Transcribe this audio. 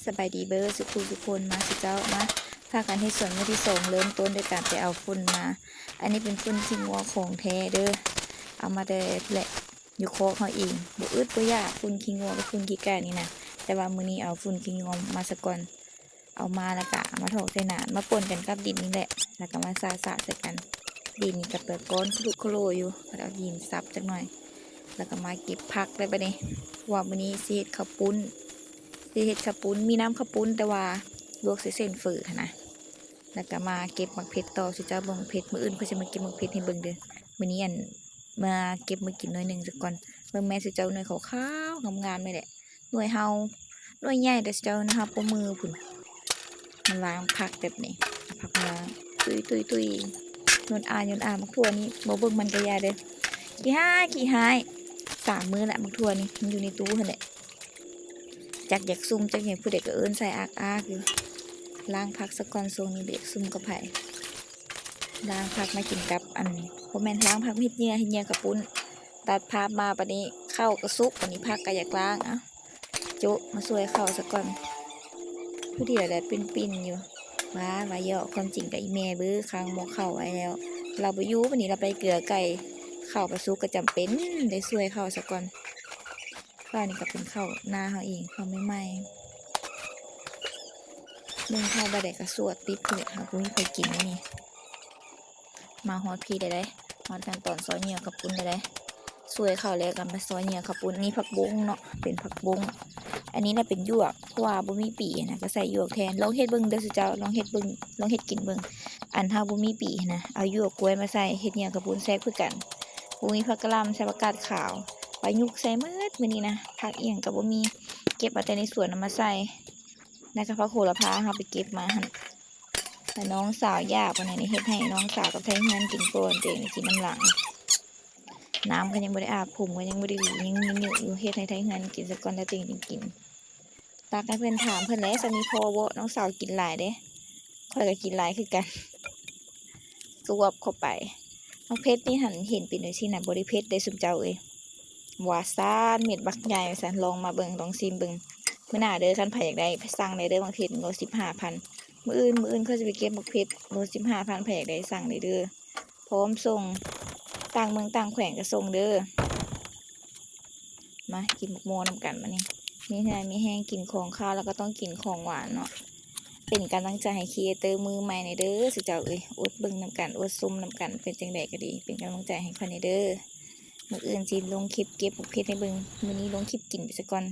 สบายดีเบอร์สุขุสุคนมาสิเจ้ามาพากันให้ส่วนมือที่สองเริ่มต้นโดยการไปเอาฝุ่นมา อันนี้เป็นฝุ่นที่งัวของแท้เด้อเอามาได้แหละอยู่โคกเขาเองบุอึดบุยากฝุ่นขี้งัวกับฝุ่นขี้ไก่นี่นะแต่ว่ามื้อนี้เอาฝุ่นขี้งัวมาสะก่อนเอามาแล้วก็มาถอกใส่หนานมาป่นกันกับดินนี่แหละแล้วก็มาซาใส่กันดินนี่กับเปิดก้อนคลุกโคโลอยู่เอาดินซับจักหน่อยแล้วก็มาเก็บผักได้ปะเนี่ยว่ามื้อนี้สิเฮ็ดข้าวปุ้นสิเฮ็ดข้าวปุ้นมีน้ำข้าวปุ้นแต่ว่าลวกใส่เส้นฝือนะแล้วก็มาเก็บมักเพชรต่อสิเจ้าบ่งเพชรมื้ออื่นเพิ่นสิมาเก็บมักเพชรให้เบิ่งเด้อมื้อนี้มาเก็บมากินหน่อยนึงซะก่อนเบิ่งแม่สิเจ้าหน่วยขาวๆงามๆนี่แหละหน่วยเฮาหน่วยใหญ่แต่สิเจ้านะคะปมือพุ่นมันล้างผักแบบนี้ผักมาล้างตุยยนอามักทั่วนี่บ่เบิ่งมันก็ยาเด้อขี้หาย3 มื้อละมักทั่วนี่มันอยู่ในตู้หั่นแหละจักอยากซุ่มจักเห็นผู้เด็กก็เอิ้นใส่อากอยู่ล้างผักซะก่อนทรงนี้เด็กซุ่มกับไผล้างผักมากินกับอันนี้บ่แม่นล้างผักเฮ็ดเหยื่อกับปุ้นตัดภาพมาปานนี้ข้าวก็สุกปานนี้ผักก็อยากล้างโจ๊ะมาช่วยข้าวซะก่อนผู้เดียวได้ปิ้นอยู่ว่าเหยาะความจริงกับอีแม่เบ้อค้างหม้อข้าวไว้แล้วเราบ่อยู่ปานนี้เราไปเกลือไก่ข้าวก็สุกก็จำเป็นได้ช่วยข้าวซะก่อนข้าวนี่ก็เป็นข้าวหน้าเฮาเองข้าวใหม่ๆนึ่งข้าวบ่ได้ก็สวดติดเพิ่นหาบ่มีใครกินนี่มาฮอดพี่ได้ฮอดขั้นตอนซอยเหยื่อกับปุ้นได้สวยข้าวแล้วกันไปซอยเหยื่อกับปุ้นนี่ผักบุ้งเนาะเป็นผักบุ้งอันนี้น่ะเป็นหยวกเพราะว่าบ่มีปีนะก็ใส่หยวกแทนลองเฮ็ดเบิ่งเด้อสิเจ้าลองเฮ็ดเบิ่งลองเฮ็ดกินเบิ่งอันเฮาบ่มีปีนะเอาหยวกกล้วยมาใส่เฮ็ดเหยื่อกับปุ้นแซ่บคือกันบ่มีผักกะหล่ำใส่ผักกาดขาวปลายุกใส่หมดมื้อนี้นะผักอีหยังก็บ่มีเก็บเอาแต่ในสวนนำมาใส่แล้วก็ผักโหระพาเฮาไปเก็บมาหั่นแต่น้องสาวยากปานนี้เฮ็ดให้น้องสาวกับไทเฮือนกินก่อนตัวเองกินน้ำหลังน้ำก็ยังบ่ได้อาบผมก็ยังบ่ได้หวียังมีอยู่เฮ็ดให้ไทเฮือนกินซะก่อนแล้วตัวเองกินตากให้เพิ่นถามเพิ่นแล้วจะมีพอบ่น้องสาวกินหลายเด้ข้อยก็กินหลายคือกันสวบเข้าไปน้องเพชรนี่หันเห็นเป็นจังซี่น่ะบ่ได้เพชรได้ซุมเจ้าเอ้ยว่าซ่านเม็ดบักใหญ่ว่าซั่นลองมาเบิ่งลองชิมเบิ่งมื้อหน้าเด้อคันไผอยากได้สั่งได้เด้อบางเพชรโล15,000มื้ออื่นเขาจะไปเก็บบักเพชรโล15,000ไผอยากได้สั่งได้เด้อพร้อมส่งต่างเมืองต่างแขวงก็ส่งเด้อมากินบักโมนำกันมานี่มีแห้งมีแห้งกินของข้าวแล้วก็ต้องกินของหวานเนาะเป็นกำลังใจให้ครีเอเตอร์มือใหม่ในเด้อสิเจ้าเอ้ยอดเบิ่งนำกันอดซุ่มนำกันเป็นจังไดก็ดีเป็นกำลังใจให้คนในเด้อมื้ออื่นสิลงคลิปเก็บบักเพชรให้เบิ่งมื้อนี้ลงคลิปกินไปซะก่อน